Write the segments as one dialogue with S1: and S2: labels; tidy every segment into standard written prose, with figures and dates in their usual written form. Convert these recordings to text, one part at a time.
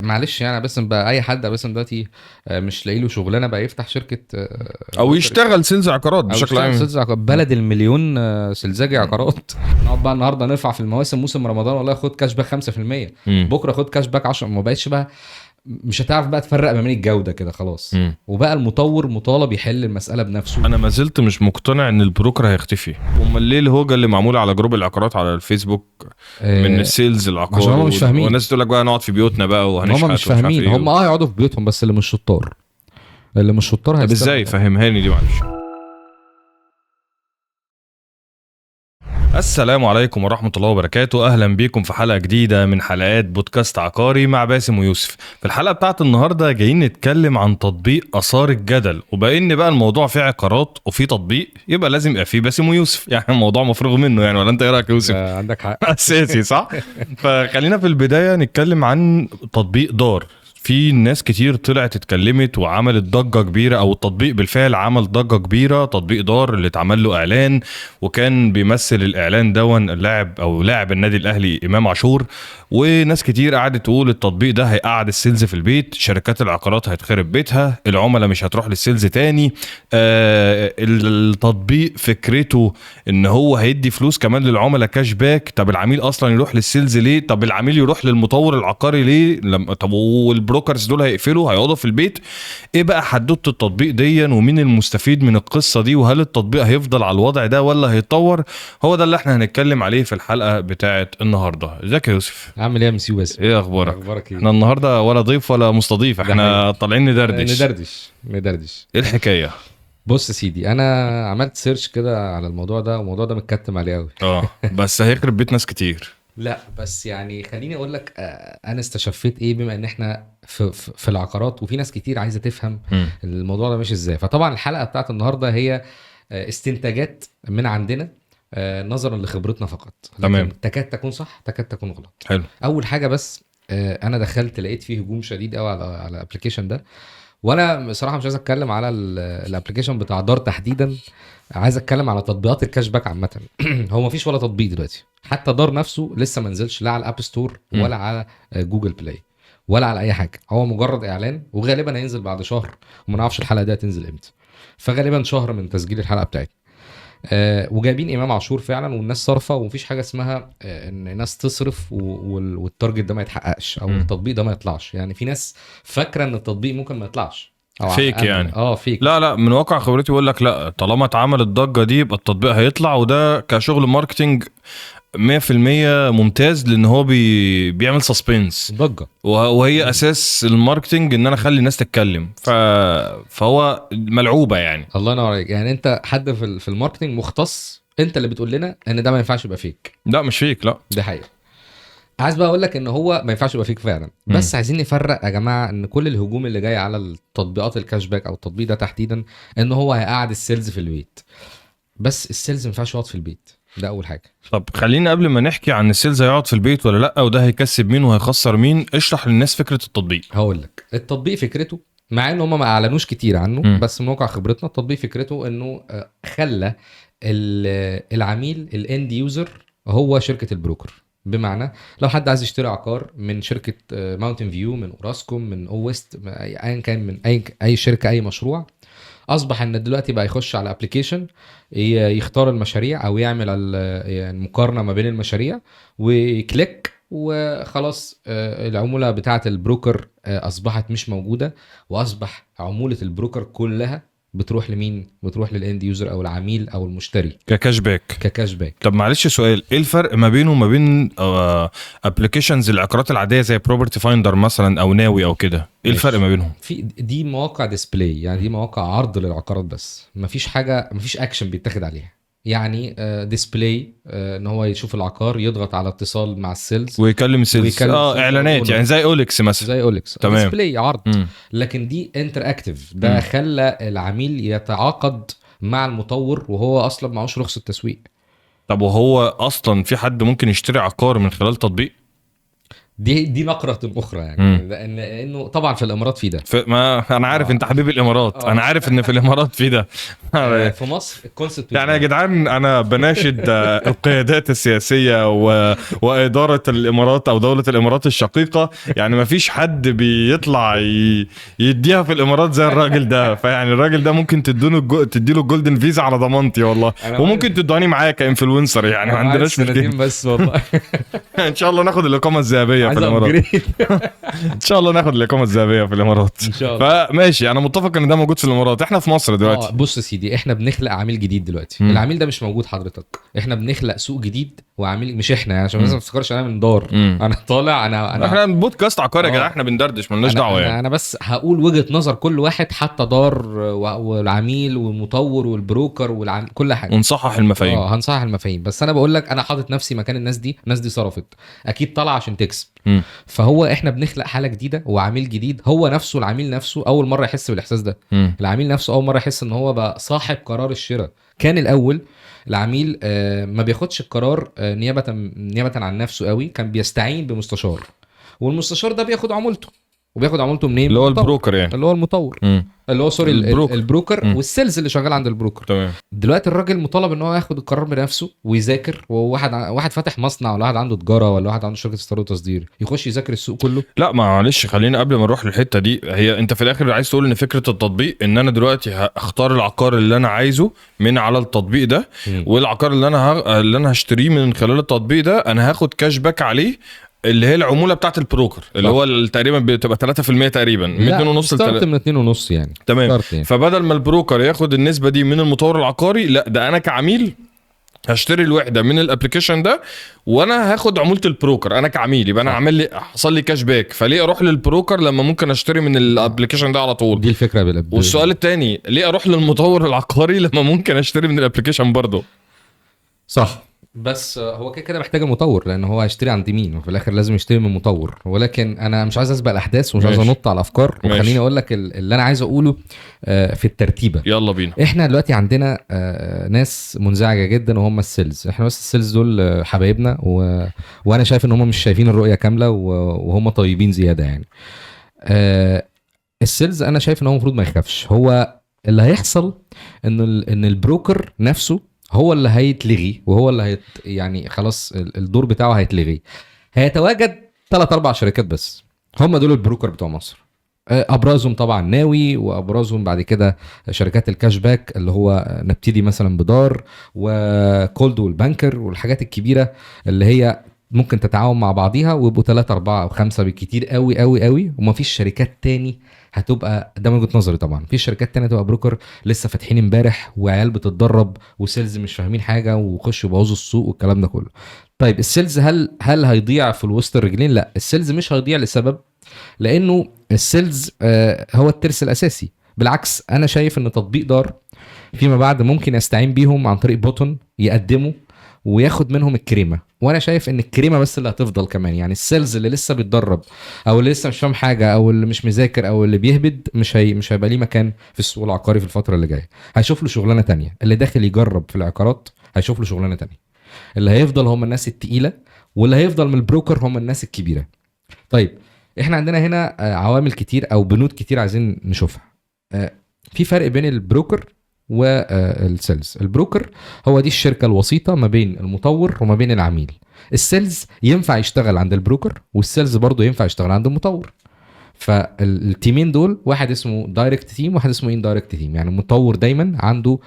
S1: معلش يعني بس بقى اي حد بس دلوقتي مش لاقي له شغلانه بقى يفتح شركه
S2: او يشتغل سيلز عقارات بشكل عام.
S1: بلد المليون سلزاجي عقارات. نقعد بقى النهارده نرفع في المواسم، موسم رمضان والله خد كاش باك 5%، بكره خد كاش باك 10%. ما بقتش بقى مش هتعرف بقى تفرق ما بين الجوده كده خلاص. وبقى المطور مطالب يحل المساله بنفسه.
S2: انا ما زلت مش مقتنع ان البروكر هيختفي. امال ليه الهوجه اللي معموله على جروب العقارات على الفيسبوك من السيلز العقار؟
S1: عشان هم مش فاهمين،
S2: والناس تقول لك بقى نقعد في بيوتنا بقى وهنشحت.
S1: هم مش فاهمين، هم يقعدوا في بيوتهم بس اللي مش شطار، اللي مش شطار
S2: طب ازاي؟ فهمهاني دي معلش. السلام عليكم ورحمة الله وبركاته. أهلا بيكم في حلقة جديدة من حلقات بودكاست عقاري مع باسم ويوسف. في الحلقة بتاعت النهاردة جايين نتكلم عن تطبيق أثار الجدل، وبإن بقى الموضوع فيه عقارات وفيه تطبيق يبقى لازم يبقى فيه باسم ويوسف، يعني الموضوع مفروغ منه يعني، ولا أنت إيه رأيك يا يوسف؟
S1: عندك حق
S2: أساسي صح؟ فخلينا في البداية نتكلم عن تطبيق دار. في ناس كتير طلعت اتكلمت وعملت ضجة كبيرة، او التطبيق بالفعل عمل ضجة كبيرة. تطبيق دار اللي اتعمل له اعلان، وكان بيمثل الاعلان دون لاعب النادي الاهلي امام عاشور. وناس كتير قعدت تقول التطبيق ده هيقعد السيلز في البيت، شركات العقارات هيتخرب بيتها، العملاء مش هتروح للسيلز تاني. التطبيق فكرته ان هو هيدي فلوس كمان للعملاء كاش باك. طب العميل اصلا يروح للسيلز ليه؟ طب العميل يروح للمطور العقاري ليه؟ طب والبروكرز دول هيقفلوا هيقعدوا في البيت؟ ايه بقى حدوته التطبيق دي، ومين المستفيد من القصة دي، وهل التطبيق هيفضل على الوضع ده ولا هيتطور؟ هو ده اللي احنا هنتكلم عليه في الحلقة بتاعت النهاردة. ازيك يا يوسف؟
S1: عامل ايه يا مسيو باسم؟
S2: ايه اخبارك؟
S1: اخبارك ايه؟
S2: احنا النهارده ولا ضيف ولا مستضيف، احنا طالعين ندردش. ايه الحكايه؟
S1: بص يا سيدي، انا عملت سيرش كده على الموضوع ده، والموضوع ده متكتم عليه قوي.
S2: بس هيخرب بيت ناس كتير.
S1: لا بس يعني خليني اقول لك انا استشفيت ايه، بما ان احنا في العقارات وفي ناس كتير عايزه تفهم الموضوع ده ماشي ازاي. فطبعا الحلقه بتاعت النهارده هي استنتاجات من عندنا نظرا لخبرتنا فقط.
S2: تمام.
S1: تكاد تكون صح تكاد تكون غلط.
S2: حلو.
S1: اول حاجه بس انا دخلت لقيت فيه هجوم شديد قوي على الابلكيشن ده، وانا بصراحه مش عايز اتكلم على الابلكيشن بتاع دار تحديدا، عايز اتكلم على تطبيقات الكاش باك عامه. هو مفيش ولا تطبيق دلوقتي، حتى دار نفسه لسه ما نزلش لا على الاب ستور ولا على جوجل بلاي ولا على اي حاجه. هو مجرد اعلان، وغالبا هينزل بعد شهر، وما نعرفش الحلقه دي هتنزل امتى، فغالبا شهر من تسجيل الحلقه بتاعتنا. وجايبين امام عاشور فعلا، والناس صارفه، ومفيش حاجه اسمها ان الناس تصرف والتارجت ده ما يتحققش، او التطبيق ده ما يطلعش. يعني في ناس فاكره ان التطبيق ممكن ما يطلعش،
S2: فيك يعني.
S1: فيك.
S2: لا من واقع خبرتي بقول لك لا، طالما اتعمل الضجه دي يبقى التطبيق هيطلع، وده كشغل ماركتينج 100% ممتاز، لان هو بيعمل سسبنس
S1: ضجه،
S2: وهي اساس الماركتينج ان انا اخلي الناس تتكلم. فهو ملعوبه يعني.
S1: الله ينور عليك. يعني انت حد في الماركتينج مختص، انت اللي بتقول لنا ان ده ما ينفعش يبقى فيك.
S2: لا مش فيك، لا
S1: ده حقيقه. عايز بقى اقول لك ان هو ما ينفعش يبقى فيك فعلا، بس عايزين نفرق يا جماعه ان كل الهجوم اللي جاي على التطبيقات الكاش باك او التطبيق ده تحديدا ان هو هيقعد السيلز في البيت. بس السيلز ما ينفعش يقعد في البيت، ده اول حاجه.
S2: طب خلينا قبل ما نحكي عن السيلز هيقعد في البيت ولا لا، وده هيكسب مين وهيخسر مين، اشرح للناس فكره التطبيق.
S1: هقول لك التطبيق فكرته، مع ان هم ما اعلنوش كتير عنه، بس من واقع خبرتنا التطبيق فكرته انه خلى العميل الاند يوزر هو شركه البروكر. بمعنى لو حد عايز يشتري عقار من شركه ماونتن فيو، من اوراسكوم، من او ويست، ايا كان، من اي شركه، اي مشروع، اصبح ان دلوقتي بقى يخش على ابلكيشن، يختار المشاريع او يعمل يعني مقارنه ما بين المشاريع، وكليك وخلاص. العموله بتاعه البروكر اصبحت مش موجوده، واصبح عموله البروكر كلها بتروح لمين؟ بتروح للاند يوزر او العميل او المشتري
S2: ككاش باك. طب معلش سؤال، ايه الفرق ما بينه وما بين ابلكيشنز العقارات العاديه زي بروبرتي فايندر مثلا او ناوي او كده؟ ايه الفرق ما بينهم؟
S1: دي مواقع ديسبلاي، يعني دي مواقع عرض للعقارات بس، مفيش حاجه، مفيش اكشن بيتاخد عليها. يعني ديسبلاي ان هو يشوف العقار، يضغط على اتصال مع السيلز
S2: ويكلم السيلز، اعلانات يعني زي اوليكس مثلا.
S1: زي اوليكس،
S2: تمام.
S1: ديسبلاي عرض. لكن دي انتر اكتيف، ده خلى العميل يتعاقد مع المطور وهو اصلا معهوش رخصه تسويق.
S2: طب وهو اصلا في حد ممكن يشتري عقار من خلال تطبيق؟
S1: دي نقرة اخرى يعني، لانه طبعا في الامارات في ده.
S2: ما انا عارف انت حبيب الامارات، انا عارف ان في الامارات في ده.
S1: في مصر الكونسبت
S2: يعني يا جدعان انا بناشد القيادات السياسيه واداره الامارات او دوله الامارات الشقيقه، يعني ما فيش حد بيطلع يديها في الامارات زي الراجل ده. فيعني الراجل ده ممكن تديله الجولدن فيزا على ضمانتي والله، وممكن تدوني معايا كانفلونسر يعني، ما عندناش مشكله
S1: بس والله.
S2: ان شاء الله ناخد الاقامه الذهبيه في الامارات. ان شاء الله ناخد الاقامه الذهبيه في الامارات ان شاء الله. فماشي، انا متفق ان ده موجود في الامارات. احنا في مصر دلوقتي
S1: بص يا سيدي، احنا بنخلق عميل جديد دلوقتي. العميل ده مش موجود حضرتك، احنا بنخلق سوق جديد وعميل، مش احنا يعني عشان ما تفكرش انا من دار انا طالع احنا
S2: بودكاست عقاري يا جدعان، احنا بندردش مالناش دعوه يعني.
S1: انا بس هقول وجهه نظر كل واحد، حتى دار والعميل والمطور والبروكر كل حاجه،
S2: ونصحح المفاهيم.
S1: هنصحح المفاهيم. بس انا بقول لك انا حاطط نفسي مكان الناس دي صرفت اكيد طالعه عشان تكسب. فهو احنا بنخلق حاله جديده وعميل جديد، هو نفسه العميل نفسه اول مره يحس بالاحساس ده. العميل نفسه اول مره يحس ان هو بقى صاحب قرار الشراء. كان الاول العميل ما بياخدش القرار نيابه عن نفسه قوي، كان بيستعين بمستشار، والمستشار ده بياخد عمولته. وبياخد عمولته منين؟
S2: اللي هو البروكر يعني،
S1: اللي هو المطور، اللي هو سوري البروكر والسيلز اللي شغال عند البروكر.
S2: تمام.
S1: دلوقتي الراجل مطالب ان هو ياخد القرار بنفسه ويذاكر. وواحد فاتح مصنع، ولا واحد عنده تجاره، ولا واحد عنده شركه استيراد وتصدير، يخش يذاكر السوق كله؟
S2: لا معلش، خلينا قبل ما نروح للحته دي، هي انت في الاخر عايز تقول ان فكره التطبيق ان انا دلوقتي هختار العقار اللي انا عايزه من على التطبيق ده، والعقار اللي انا هشتريه من خلال التطبيق ده انا هاخد كاش باك عليه، اللي هي العموله بتاعت البروكر اللي هو تقريبا بتبقى 3% تقريبا، من 2.5
S1: من 2.5 يعني.
S2: تمام يعني. فبدل ما البروكر ياخد النسبه دي من المطور العقاري، لا ده انا كعميل هشتري الوحده من الابلكيشن ده وانا هاخد عموله البروكر انا كعميل، يبقى انا عامل لي حصل لي كاش باك. فليه اروح للبروكر لما ممكن اشتري من الابلكيشن ده على طول؟
S1: دي الفكره
S2: والسؤال الثاني، ليه اروح للمطور العقاري لما ممكن اشتري من الابلكيشن برضه؟
S1: صح، بس هو كده محتاج المطور، لان هو هيشتري عند مين؟ وفي الاخر لازم يشتري من مطور. ولكن انا مش عايز اسبق الاحداث ومش عايز انط على الافكار، وخليني اقول لك اللي انا عايز اقوله في الترتيبه.
S2: يلا بينا.
S1: احنا دلوقتي عندنا ناس منزعجه جدا وهم السيلز. احنا بس السيلز دول حبايبنا وانا شايف ان هم مش شايفين الرؤيه كامله وهم طيبين زياده يعني. السيلز انا شايف ان هو المفروض ما يخافش. هو اللي هيحصل ان البروكر نفسه هو اللي هيتلغي، وهو اللي يعني خلاص الدور بتاعه هيتلغي. هيتواجد 3-4 شركات بس، هم دول البروكر بتوع مصر. ابرزهم طبعا ناوي، وابرزهم بعد كده شركات الكاش باك اللي هو نبتدي مثلا بدار وكولد والبانكر والحاجات الكبيره اللي هي ممكن تتعاون مع بعضيها ويبقوا 3 4 أو 5 بالكتير قوي قوي قوي. ومفيش شركات تاني هتبقى، ده من وجهه نظري طبعا، في شركات تانية تبقى بروكر لسه فاتحين امبارح وعيال بتتدرب وسيلز مش فاهمين حاجه ويخشوا يبوظوا السوق والكلام ده كله. طيب السيلز هل هيضيع في الوسط الرجلين؟ لا، السيلز مش هيضيع لسبب، لانه السيلز هو الترس الاساسي. بالعكس انا شايف ان تطبيق دار فيما بعد ممكن يستعين بيهم عن طريق بوتون يقدموا وياخد منهم الكريمه. وانا شايف ان الكريمه بس اللي هتفضل كمان، يعني السيلز اللي لسه بيتدرب او اللي لسه مش فاهم حاجه او اللي مش مذاكر او اللي بيهبد مش هيبقى ليه مكان في السوق العقاري في الفتره اللي جايه. هيشوف له شغلانه تانية. اللي داخل يجرب في العقارات هيشوف له شغلانه تانية. اللي هيفضل هم الناس التقيله، واللي هيفضل من البروكر هم الناس الكبيره. طيب احنا عندنا هنا عوامل كتير او بنود كتير عايزين نشوفها. في فرق بين البروكر والسيلز. البروكر هو دي الشركه الوسيطه ما بين المطور وما بين العميل. السيلز ينفع يشتغل عند البروكر، والسيلز برضو ينفع يشتغل عند المطور. فالتيمين دول واحد اسمه دايركت تيم، واحد اسمه اندايركت تيم. يعني المطور دايما عنده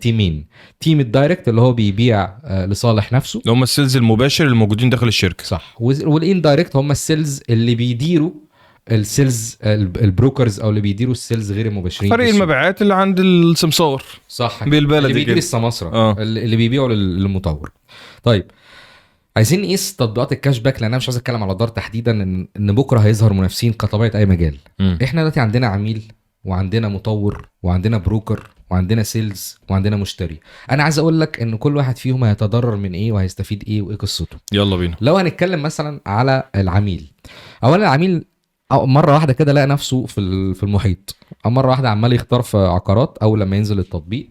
S1: تيمين. تيم الدايركت اللي هو بيبيع لصالح نفسه،
S2: اللي هم السيلز المباشر الموجودين داخل الشركه،
S1: صح. والاندايركت هم السيلز اللي بيديروا السيلز البروكرز، او اللي بيديروا السيلز غير المباشرين،
S2: فريق المبيعات اللي عند السمسار،
S1: صح،
S2: بالبلدي
S1: اللي بيدير السماسره اللي بيبيعوا للمطور. طيب عايزين نقيس تطبيقات الكاش باك، لان انا مش عايز اتكلم على دار تحديدا، ان بكره هيظهر منافسين كطبيعه اي مجال. احنا دلوقتي عندنا عميل وعندنا مطور وعندنا بروكر وعندنا سيلز وعندنا مشتري. انا عايز اقول لك ان كل واحد فيهم هيتضرر من ايه وهيستفيد ايه وايه قصته.
S2: يلا بينا.
S1: لو هنتكلم مثلا على العميل، اولا العميل مره واحده كده لقى نفسه في المحيط، او مره واحده عمال يختار في عقارات. او لما ينزل التطبيق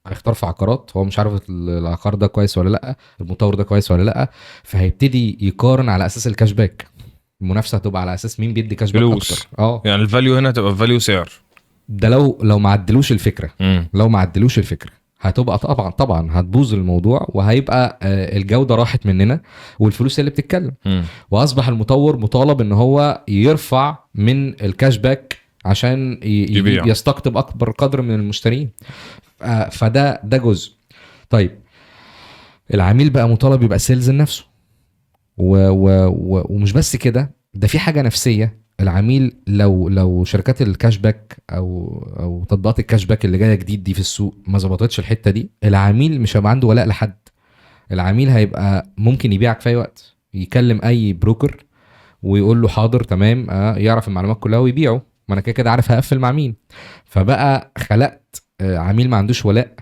S1: هيختار في عقارات، هو مش عارف العقار ده كويس ولا لا، المطور ده كويس ولا لا، فهيبتدي يقارن على اساس الكاش باك. المنافسه هتبقى على اساس مين بيدي كاش باك
S2: فلوس.
S1: اكتر.
S2: يعني الفاليو هنا هتبقى فاليو سعر.
S1: ده لو ما عدلوش الفكره. لو ما عدلوش الفكره هتبقى طبعا هتبوظ الموضوع، وهيبقى الجوده راحت مننا والفلوس هي اللي بتتكلم. واصبح المطور مطالب ان هو يرفع من الكاش باك عشان يستقطب اكبر قدر من المشترين. فده جزء. طيب العميل بقى مطالب يبقى سيلز لنفسه، ومش بس كده، ده في حاجه نفسيه. العميل لو شركات الكاش باك او تطبيقات الكاش باك اللي جايه جديد دي في السوق ما ظبطتش الحته دي، العميل مش هيبقى عنده ولاء لحد. العميل هيبقى ممكن يبيعك في اي وقت، يكلم اي بروكر ويقول له حاضر تمام، يعرف المعلومات كلها ويبيعه، ما انا كده عارف هقفل مع مين. فبقى خلقت عميل ما عندوش ولاء،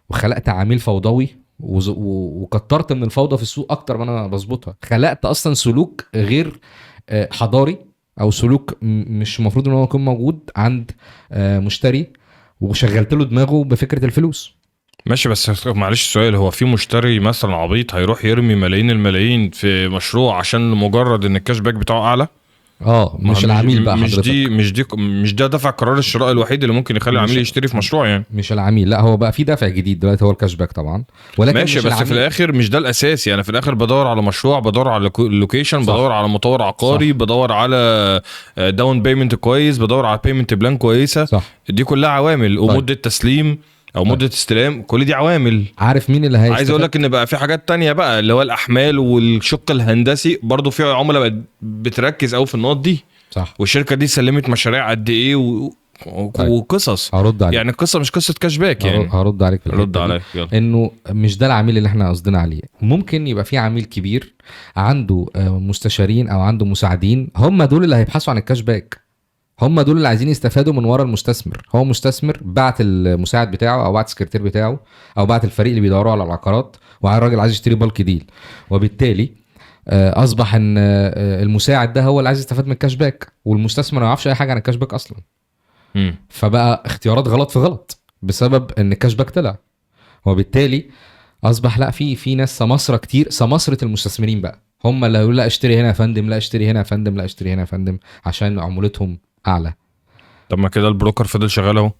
S1: وخلقت عميل فوضوي، وكترت من الفوضى في السوق اكتر ما انا بظبطها. خلقت اصلا سلوك غير حضاري، او سلوك مش المفروض ان هو يكون موجود عند مشتري، وشغلت له دماغه بفكره الفلوس.
S2: ماشي، بس معلش السؤال، هو في مشتري مثلا عبيط هيروح يرمي ملايين الملايين في مشروع عشان مجرد ان الكاش باك بتاعه اعلى؟
S1: مش العميل بقى
S2: مش
S1: حضرتك.
S2: مش ده دفع قرار الشراء الوحيد اللي ممكن يخلي العميل يشتري في مشروع يعني.
S1: مش العميل، لا هو بقى في دافع جديد دلوقتي هو الكاش باك طبعا، ولكن
S2: ماشي، بس في الاخر مش ده الاساسي. انا في الاخر بدور على مشروع، بدور على لوكيشن، بدور على مطور عقاري، بدور على داون بيمنت كويس، بدور على بيمنت بلان كويسه.
S1: صح.
S2: دي كلها عوامل. ومده تسليم او مده استلام، كل دي عوامل.
S1: عارف مين اللي هيستفاد؟
S2: عايز اقول لك ان بقى في حاجات تانية بقى، اللي هو الاحمال والشق الهندسي برضو في عملاء بتركز قوي في النقط دي.
S1: صح.
S2: والشركه دي سلمت مشاريع قد ايه وقصص.
S1: هرد عليك.
S2: يعني القصه مش قصه كاش باك يعني.
S1: هرد عليك في
S2: رد عليك يلا.
S1: انه مش ده العميل اللي احنا قصدنا عليه. ممكن يبقى في عميل كبير عنده مستشارين او عنده مساعدين، هم دول اللي هيبحثوا عن الكاش باك، هم دول اللي عايزين يستفادوا من ورا المستثمر. هو مستثمر بعت المساعد بتاعه او بعت السكرتير بتاعه او بعت الفريق اللي بيدوروا على العقارات، والراجل عايز يشتري بالك ديل، وبالتالي اصبح ان المساعد ده هو اللي عايز يستفاد من الكاش باك، والمستثمر ما يعرفش اي حاجه عن الكاش باك اصلا. فبقى اختيارات غلط في غلط بسبب ان الكاش باك طلع، وبالتالي اصبح لا في ناس سماسره كتير، سماسره المستثمرين بقى هم اللي يقولوا لا اشتري هنا يا فندم، لا اشتري هنا يا فندم، لا اشتري هنا يا فندم، عشان عمولتهم اعلى.
S2: طب ما كده البروكر فضل شغال اهو.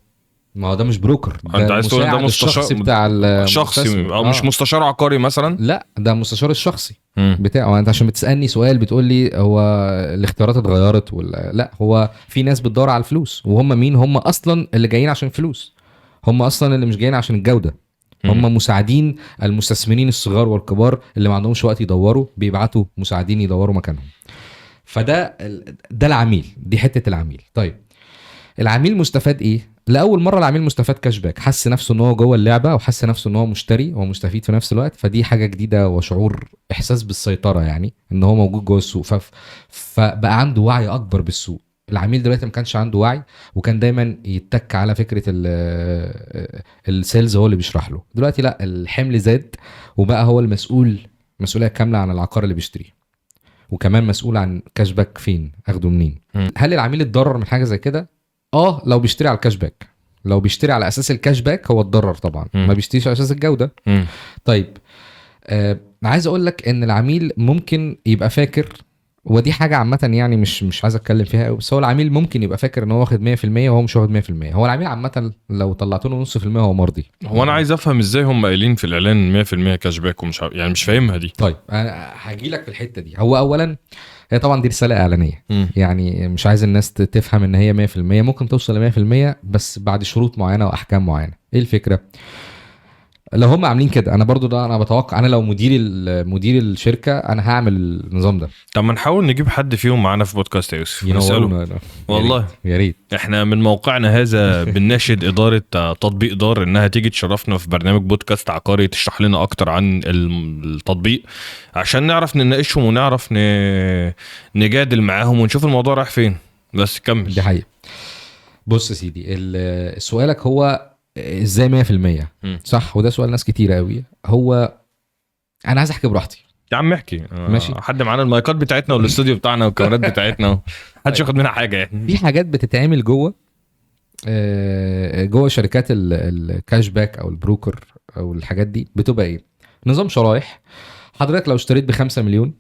S1: ما هو ده مش بروكر،
S2: ده انت عايز تقول ده
S1: الشخصي بتاع
S2: شخصي او مش مستشار عقاري مثلا؟
S1: لا ده مستشار الشخصي بتاعه. انت عشان بتسالني سؤال بتقول لي هو الاختيارات اتغيرت ولا لا، هو في ناس بتدور على الفلوس، وهم مين؟ هم اصلا اللي جايين عشان فلوس، هم اصلا اللي مش جايين عشان الجوده. هم مساعدين المستثمرين الصغار والكبار اللي ما عندهمش وقت يدوروا، بيبعتوا مساعدين يدوروا مكانهم. فده العميل، دي حته العميل. طيب العميل مستفاد ايه؟ لاول مره العميل مستفاد كاش باك، حس نفسه ان هو جوه اللعبه، وحس نفسه ان هو مشتري ومستفيد في نفس الوقت. فدي حاجه جديده وشعور، احساس بالسيطره، يعني ان هو موجود جوه السوق. فبقى عنده وعي اكبر بالسوق. العميل دلوقتي ما كانش عنده وعي، وكان دايما يتك على فكره السيلز هو اللي بيشرح له. دلوقتي لا، الحمل زاد، وبقى هو المسؤول، مسؤوليه كامله عن العقار اللي بيشتريه، وكمان مسؤول عن كاش باك فين اخده منين. هل العميل اتضرر من حاجه زي كده؟ لو بيشتري على الكاش باك، لو بيشتري على اساس الكاش باك هو اتضرر طبعا. ما بيشتريش على اساس الجوده. طيب عايز اقول لك ان العميل ممكن يبقى فاكر، ودي حاجه عامه يعني مش عايز اتكلم فيها قوي، بس هو العميل ممكن يبقى فاكر ان هو واخد 100% وهو مش واخد 100%. هو العميل عامه لو طلعت له نص في المية هو مرضي.
S2: هو انا عايز افهم ازاي هم قايلين في الاعلان 100% كاش باك ومش يعني مش فاهمها دي.
S1: طيب انا هاجي لك في الحته دي. هو اولا هي طبعا دي رساله اعلانيه، يعني مش عايز الناس تفهم ان هي 100%، ممكن توصل ل 100% بس بعد شروط معينه واحكام معينه. ايه الفكره؟ لو هم عاملين كده، انا برضو ده انا بتوقع، انا لو مدير الشركه انا هعمل النظام ده.
S2: طب ما نحاول نجيب حد فيهم معانا في بودكاست يا يوسف نساله. والله
S1: يا ريت.
S2: احنا من موقعنا هذا بنناشد اداره تطبيق دار انها تيجي تشرفنا في برنامج بودكاست عقاري، تشرح لنا اكتر عن التطبيق عشان نعرف نناقشهم ونعرف نجادل معاهم ونشوف الموضوع رايح فين. بس كمل.
S1: دي حقيقة. بص يا سيدي، سؤالك هو ازاي 100%؟ صح، وده سؤال ناس كتير قوي. هو انا عايز احكي براحتي
S2: يا عم احكي.
S1: ماشي.
S2: حد معانا المايكات بتاعتنا والاستوديو بتاعنا والكاميرات بتاعتنا، محدش ياخد منها حاجه يعني.
S1: في حاجات بتتعمل جوه شركات الكاش باك او البروكر او الحاجات دي، بتبقى ايه؟ نظام شرايح. حضرتك لو اشتريت ب5 مليون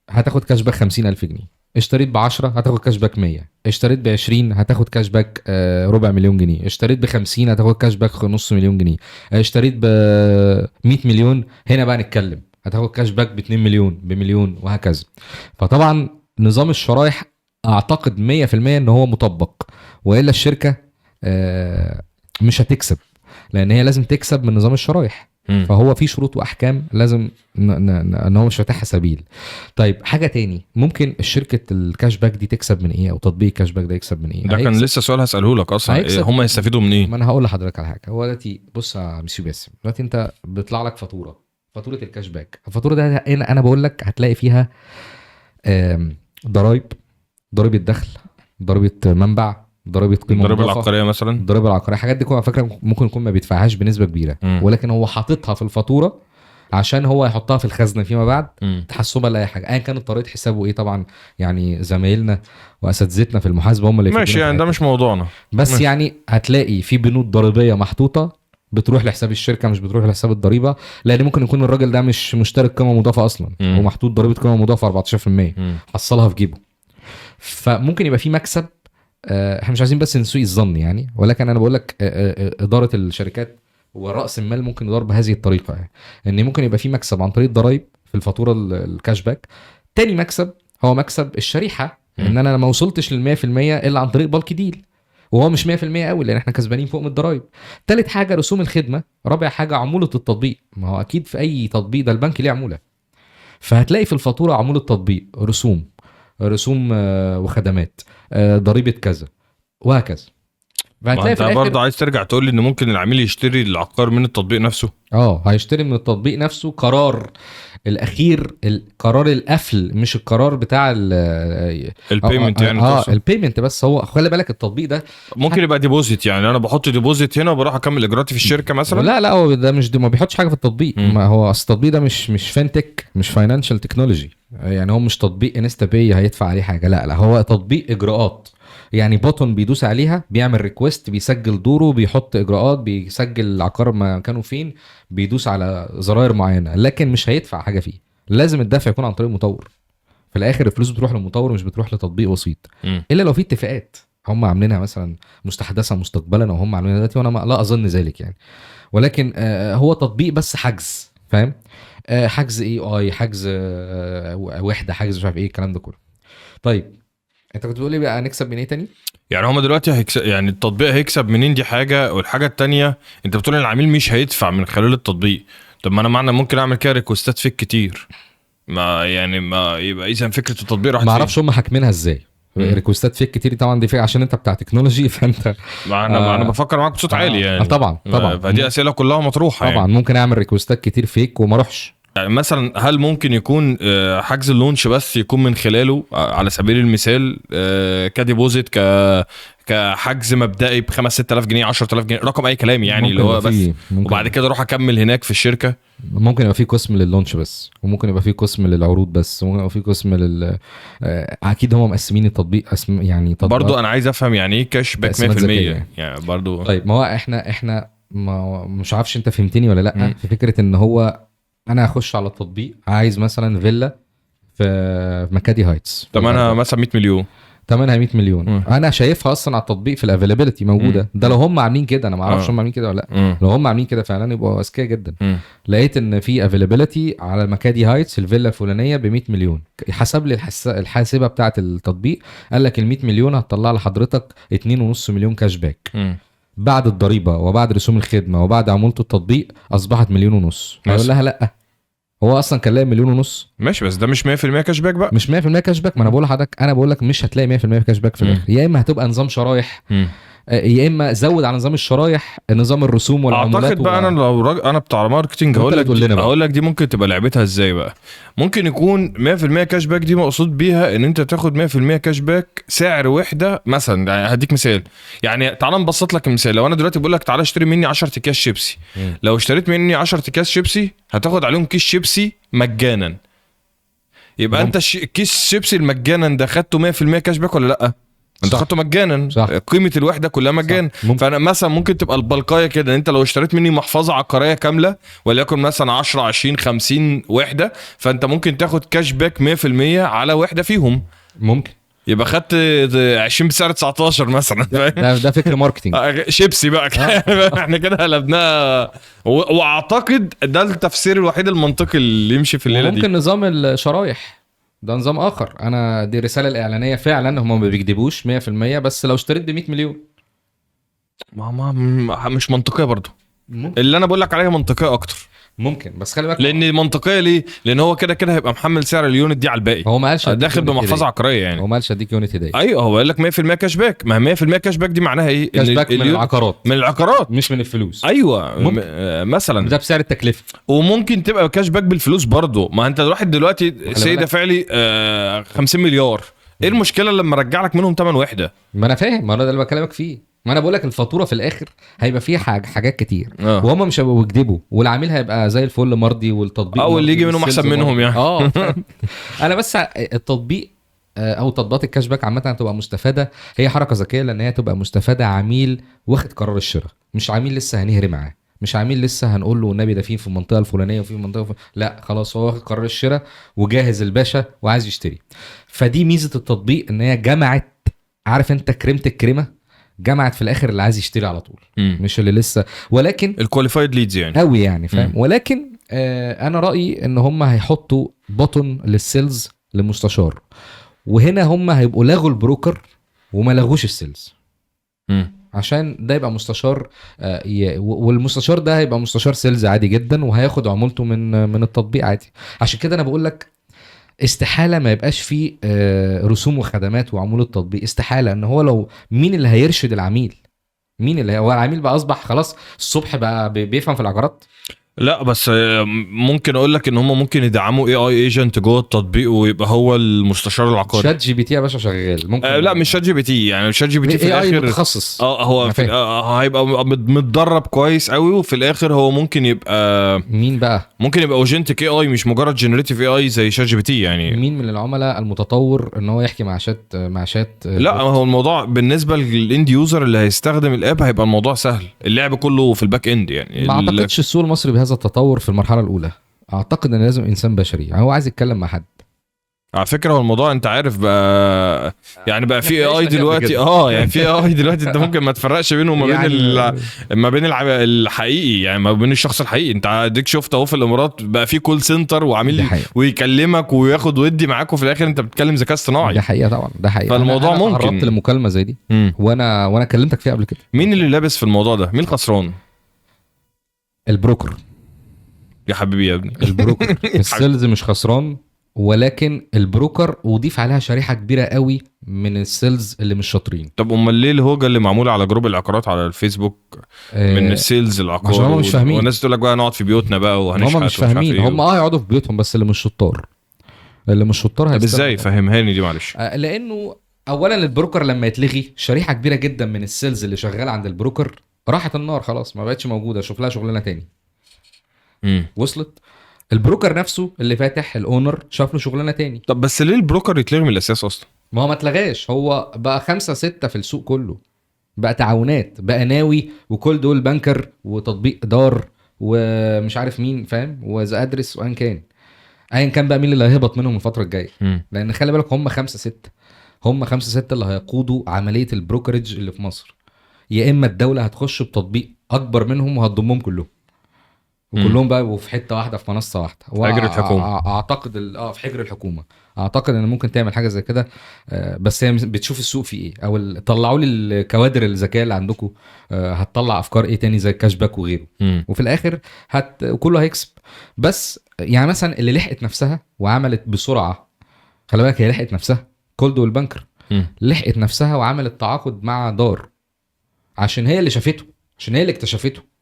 S1: هتاخد كاش باك 50,000 جنيه. اشتريت ب10 هتاخد كاش باك 100، اشتريت ب20 هتاخد كاش باك 250 جنيه، اشتريت ب50 هتاخد كاش باك 500,000 جنيه، اشتريت ب100 مليون هنا بقى نتكلم هتاخد كاش باك ب2 مليون بمليون وهكذا. فطبعا نظام الشرايح اعتقد 100% ان هو مطبق، والا الشركه مش هتكسب، لان هي لازم تكسب من نظام الشرايح. فهو في شروط واحكام لازم ان هو مش فاتحها سبيل. طيب حاجه تاني، ممكن الشركه الكاش باك دي تكسب من ايه، او تطبيق الكاش باك ده يكسب من ايه؟
S2: ده كان لسه سؤال هساله لك اصلا، إيه هم يستفيدوا من ايه؟
S1: ما انا هقول لحضرتك على حاجه. هو دلوقتي بص يا مسيو باسم، دلوقتي انت بيطلع لك فاتوره الكاش باك. الفاتوره ده انا بقول لك هتلاقي فيها ضرائب الدخل، ضريبه منبع، ضريبه قيمه
S2: ضريبه
S1: مضافه
S2: العقاريه مثلا،
S1: الضريبه العقاريه. حاجات دي على فكره ممكن يكون ما بيدفعهاش بنسبه كبيره، ولكن هو حاططها في الفاتوره عشان هو يحطها في الخزنه فيما بعد تحسبا لاي حاجه ايا كانت طريقه حسابه ايه. طبعا يعني زمايلنا واساتذتنا في المحاسبه هم اللي
S2: ماشي، يعني ده مش موضوعنا،
S1: بس
S2: ماشي.
S1: يعني هتلاقي في بنود ضريبيه محطوطه بتروح لحساب الشركه، مش بتروح لحساب الضريبه، لان ممكن يكون الراجل ده مش مشترك قيمه مضافه اصلا، هو محطوط ضريبه قيمه مضافه 14% حصلها في جيبه. فممكن يبقى في مكسب. احنا مش عايزين بس نسوء الظن يعني، ولكن انا بقول لك اداره الشركات ورأس المال ممكن يدار بهذه الطريقه، يعني ان ممكن يبقى في مكسب عن طريق الضرايب في الفاتوره الكاش باك. تاني مكسب هو مكسب الشريحه، ان انا ما وصلتش لل 100% الا عن طريق بالك ديل، وهو مش 100% قوي لان احنا كسبانين فوق من الضرايب. تالت حاجه رسوم الخدمه. رابع حاجه عموله التطبيق. ما هو اكيد في اي تطبيق ده البنك ليه عموله، فهتلاقي في الفاتوره عموله تطبيق، رسوم وخدمات، ضريبه كذا وهكذا.
S2: فهتلاقي في برضه عايز ترجع تقول لي ان ممكن العميل يشتري العقار من التطبيق نفسه.
S1: هيشتري من التطبيق نفسه. قرار الاخير، القرار القفل مش القرار بتاع
S2: البيمنت يعني
S1: البيمنت. بس هو خلي بالك التطبيق ده
S2: ممكن يبقى ديبوزيت، يعني انا بحط ديبوزيت هنا وبروح اكمل اجراءاتي في الشركه مثلا.
S1: لا هو ده مش ما بيحطش حاجه في التطبيق. ما هو التطبيق ده مش فينتك، مش فاينانشال تكنولوجي، يعني هو مش تطبيق انستا باي هيدفع عليه حاجه. لا هو تطبيق اجراءات، يعني بوتون بيدوس عليها بيعمل ريكويست، بيسجل دوره، بيحط اجراءات، بيسجل العقار ما كانوا فين، بيدوس على زراير معينه، لكن مش هيدفع حاجه فيه. لازم الدفع يكون عن طريق المطور. في الاخر الفلوس بتروح للمطور مش بتروح لتطبيق وسيط، الا لو في اتفاقات هم عاملينها مثلا مستحدثه مستقبلا، او هم عاملينها دلوقتي، وانا لا اظن ذلك يعني. ولكن هو تطبيق بس حجز، فاهم؟ حجز اي حجز وحده، حجز مش عارف ايه الكلام ده كله. طيب انت كنت بتقول لي بقى هنكسب من ايه تاني؟
S2: يعني هما دلوقتي يعني التطبيق هيكسب منين؟ دي حاجه، والحاجه التانية انت بتقول ان العميل مش هيدفع من خلال التطبيق. طب ما انا معنى ممكن اعمل كده ريكوستات فيك كتير، ما يبقى اذا فكره التطبيق راحت.
S1: ما اعرفش هم حاكمينها ازاي ريكوستات فيك كتير. طبعا دي فكره عشان انت بتاع تكنولوجي، فانت
S2: انا بفكر معاك بصوت عالي يعني.
S1: طبعا
S2: فدي اسئله كلها مطروحه
S1: طبعا يعني. ممكن اعمل ريكوستات كتير فيك وما اروحش.
S2: يعني مثلا هل ممكن يكون حجز اللونش بس يكون من خلاله على سبيل المثال كديبوزيت، كحجز مبدئي ب 5-6,000 جنيه 10,000 جنيه رقم اي كلام يعني، اللي هو بس وبعد كده اروح اكمل هناك في الشركه.
S1: ممكن يبقى في قسم لللونش بس، وممكن يبقى في قسم للعروض بس، وممكن يبقى في قسم اكيد هم مقسمين التطبيق يعني
S2: برضو انا عايز افهم يعني ايه كاش باك 100% يعني برضو.
S1: طيب ما هو احنا مش عارفش انت فهمتني ولا لا. في فكره ان هو انا اخش على التطبيق عايز مثلا فيلا في مكادي هايتس،
S2: طب انا مثلا 100 مليون
S1: تمنها 100 مليون. انا شايفها اصلا على التطبيق في الافيلابيلتي موجوده. ده لو هم عاملين كده، انا ما اعرفش هم عاملين كده ولا لا. لو هم عاملين كده فعلا يبقوا اذكياء جدا. لقيت ان في افيلابيلتي على مكادي هايتس الفيلا الفلانيه ب 100 مليون. حسب لي الحاسبه بتاعه التطبيق، قال لك ال 100 مليون هتطلع لحضرتك 2.5 مليون كاش باك. بعد الضريبه وبعد رسوم الخدمه وبعد عموله التطبيق اصبحت 1.5 مليون. هيقول لها لا، هو اصلا كان لاقي 1.5 مليون.
S2: ماشي، بس ده مش 100% كاش باك بقى.
S1: مش 100% كاش باك. ما انا بقول لحضرتك، انا بقول لك مش هتلاقي 100% كاش باك في الاخر. يا اما هتبقى نظام شرايح، يا اما زود على نظام الشرايح نظام الرسوم والعمولات.
S2: اعتقد بقى انا لو انا بتاع ماركتنج هقول لك دي ممكن تبقى لعبتها ازاي بقى. ممكن يكون 100% كاش باك دي مقصود بيها ان انت تاخد 100% كاش باك سعر وحده مثلا. يعني هديك مثال، يعني تعال نبسط لك المثال. لو انا دلوقتي بقول لك تعال اشتري مني 10 اكياس شيبسي، لو اشتريت مني 10 اكياس شيبسي هتاخد عليهم كيس شيبسي مجانا. يبقى انت كيس شيبسي المجانا ده خدته 100% كاش باك ولا لا؟ انت خدته مجانا. صح. قيمه الوحده كلها مجانا. فانا مثلا ممكن تبقى البلقايه كده، انت لو اشتريت مني محفظه عقاريه كامله وليكن مثلا 10 20 50 وحده، فانت ممكن تاخد كاش باك 100% على وحده فيهم.
S1: ممكن
S2: يبقى خدت 20 بسعر 19 مثلا.
S1: ده فكر ماركتينج.
S2: شيبسي بقى. احنا كده قلبناها. واعتقد ده التفسير الوحيد المنطقي اللي يمشي في الليله دي.
S1: ممكن نظام الشرايح ده نظام اخر. انا دي رساله الاعلانيه فعلا هم ما بيكذبوش 100%، بس لو اشتريت ب 100 مليون
S2: مش منطقيه برضو.
S1: ممكن.
S2: اللي انا بقول لك عليها منطقيه اكتر.
S1: ممكن بس خلي بالك،
S2: لان منطقيه ليه؟ لان هو كده كده هيبقى محمل سعر اليونت دي على الباقي.
S1: هو ما قالش
S2: داخل بمحفظه عقاريه يعني.
S1: هو ما قالش اديك يونت هديه.
S2: ايوه هو قال لك 100% كاش باك. ما هي 100% كاش باك دي معناها ايه؟
S1: كاش باك من العقارات.
S2: من العقارات
S1: مش من الفلوس.
S2: ايوه مثلا
S1: ده بسعر التكلفه.
S2: وممكن تبقى كاش باك بالفلوس برضو. ما انت الواحد دلوقتي سيده فعلي 50 مليار. ايه المشكله لما ارجع لك منهم 8 وحده؟
S1: ما انا فاهم، ما انا ده اللي بكلمك فيه. ما انا بقول لك الفاتوره في الاخر هيبقى فيها حاجات كتير وهم مش هيبقوا بيكذبوا، والعميل هيبقى زي الفل مرضي، والتطبيق
S2: او اللي يجي منهم احسن منهم يعني.
S1: انا بس التطبيق او تطبيقات الكاش باك عامه هتبقى مستفاده. هي حركه ذكيه لان هي تبقى مستفاده عميل واخد قرار الشراء، مش عميل لسه هنهري معاه، مش عميل لسه هنقول له النبي ده فين في المنطقه الفلانيه وفي المنطقه لا خلاص هو واخد قرار الشراء وجاهز الباشا وعايز يشتري. فدي ميزه التطبيق ان هي جمعت، عارف انت كريمه الكريمه، جمعت في الاخر اللي عايز يشتري على طول. مش اللي لسه، ولكن
S2: الكواليفايد ليدز يعني
S1: قوي يعني فاهم. ولكن انا رايي ان هم هيحطوا بوتن للسيلز للمستشار، وهنا هم هيبقوا لغوا البروكر وما لغوش السيلز عشان ده يبقى مستشار والمستشار ده هيبقى مستشار سيلز عادي جدا وهياخد عمولته من التطبيق عادي. عشان كده انا بقول لك استحاله ما يبقاش فيه رسوم وخدمات وعمولة تطبيق. استحاله. ان هو لو مين اللي هيرشد العميل؟ مين اللي هو العميل بقى اصبح خلاص الصبح بقى بيفهم في العقارات.
S2: لا بس ممكن اقول لك ان هم ممكن يدعموا اي ايجنت جوه التطبيق ويبقى هو المستشار العقاري.
S1: شات جي بي تي يا باشا شغال. ممكن
S2: لا مش شات جي بي تي يعني. شات جي بي تي في الاخر
S1: متخصص.
S2: هو هيبقى متدرب كويس قوي وفي الاخر هو ممكن يبقى
S1: مين بقى؟
S2: ممكن يبقى اوجنتيك اي مش مجرد جنريتيف اي زي شات جي بي تي يعني.
S1: مين من العملاء المتطور ان هو يحكي مع شات
S2: لا هو الموضوع بالنسبه للاند يوزر اللي هيستخدم الاب هيبقى الموضوع سهل. اللعب كله في الباك اند يعني.
S1: ما اعتقدش السوق المصري بهذا التطور في المرحله الاولى. اعتقد ان لازم انسان بشري يعني هو عايز يتكلم مع حد.
S2: على فكره هو الموضوع انت عارف بقى يعني بقى في اي دلوقتي يعني في اي دلوقتي انت ممكن ما تفرقش بينه وما بين يعني ما بين الحقيقي يعني ما بين الشخص الحقيقي. انت اديك شفت اهو في الامارات بقى في كول سنتر وعميل ويكلمك وياخد ودي معاك وفي الاخر انت بتتكلم ذكاء اصطناعي.
S1: ده حقيقه طبعا ده حقيقه.
S2: فالموضوع
S1: أنا
S2: ممكن
S1: تعرضت لمكالمه زي دي وانا كلمتك فيها قبل كده.
S2: مين اللي لابس في الموضوع ده؟ مين خسران؟
S1: البروكر
S2: يا حبيبي يا ابني.
S1: البروكر. السيلز مش خسران، ولكن البروكر وضيف عليها شريحه كبيره قوي من السيلز اللي مش شاطرين.
S2: طب امال ليه الهوجه اللي معموله على جروب العقارات على الفيسبوك من السيلز العقار؟
S1: عشان هم مش فاهمين.
S2: والناس تقول لك بقى نقعد في بيوتنا بقى وهنشحت.
S1: هم مش فاهمين. هم يقعدوا في بيوتهم بس اللي مش شطار. اللي مش شطار
S2: طب ازاي فهمهاني دي معلش.
S1: لانه اولا البروكر لما يتلغي شريحه كبيره جدا من السيلز اللي شغاله عند البروكر راحت النار خلاص ما بقتش موجوده. شوف لها شغلانه تاني. وصلت. البروكر نفسه اللي فاتح الاونر شاف له شغلانه تاني.
S2: طب بس ليه البروكر يتلغي من الاساس اصلا؟
S1: ما هو ما اتلغاش. هو بقى 5-6 في السوق كله بقى تعاونات بقى ناوي وكل دول بانكر وتطبيق دار ومش عارف مين فاهم وذا ادرس وان كان ايا كان بقى مين اللي هيهبط منهم الفتره الجايه. لان خلي بالك هم 5-6 اللي هيقودوا عمليه البروكرج اللي في مصر. يا اما الدوله هتخش بتطبيق اكبر منهم وهتضمهم كلهم وكلهم بقى وفي حته واحده في منصه واحده.
S2: حجر الحكومه.
S1: اعتقد في حجر الحكومه. اعتقد ان ممكن تعمل حاجه زي كده. بس هي بتشوف السوق في ايه او طلعوا لي الكوادر الذكيه اللي عندكم هتطلع افكار ايه تاني زي الكاش باك وغيره. وفي الاخر كله هيكسب. بس يعني مثلا اللي لحقت نفسها وعملت بسرعه. خلي بالك هي لحقت نفسها. كولد والبنكر لحقت نفسها وعملت تعاقد مع دار عشان هي اللي شافته. عشان هي اللي اكتشفته.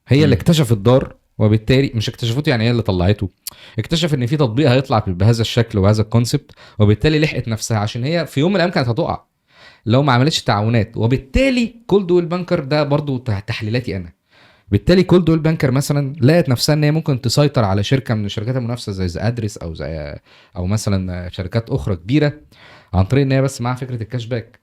S1: هي اللي اكتشفت دار وبالتالي مش اكتشفته يعني هي اللي طلعته. اكتشف ان في تطبيق هيطلع بهذا الشكل وهذا الكونسبت وبالتالي لحقت نفسها عشان هي في يوم من الايام كانت هتقع لو ما عملتش تعاونات. وبالتالي كولد والبنكر ده برضو تحليلاتي انا. بالتالي كولد والبنكر مثلا لقت نفسها ان هي ممكن تسيطر على شركه من الشركات المنافسه زي ادرس او مثلا شركات اخرى كبيره عن طريق ان هي بس معاها فكره الكاش باك.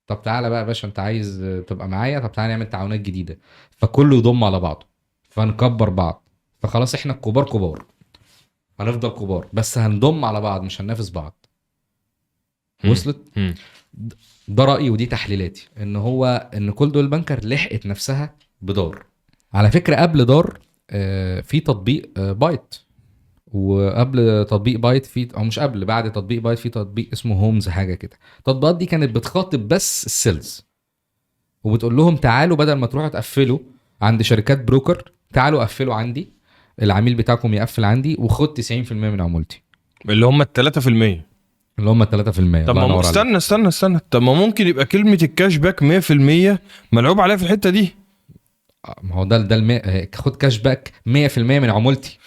S1: طب تعالى بقى يا باشا انت عايز تبقى معايا. طب تعالى نعمل تعاونات جديده فكله يضم على بعضه فنكبر بعض. فخلاص احنا كبار هنفضل كبار بس هنضم على بعض مش هننافس بعض. وصلت. ده رأيي ودي تحليلاتي، ان كولدويل بانكر لحقت نفسها بدار. على فكرة قبل دار في تطبيق بايت، وقبل تطبيق بايت في، او مش قبل، بعد تطبيق بايت في تطبيق اسمه هومز حاجة كده. التطبيقات دي كانت بتخاطب بس السيلز، وبتقول لهم تعالوا بدل ما تروحوا تقفلوا عند شركات بروكر، تعالوا قفلوا عندي، العميل بتاعكم يقفل عندي وخد 90% من عمولتي،
S2: اللي هم 3%.
S1: اللي هم 3%.
S2: طب ما استنى طب ما ممكن يبقى كلمة الكاش باك 100% ملعوب عليها في الحتة دي.
S1: ما هو ده خد كاش باك 100% من عمولتي.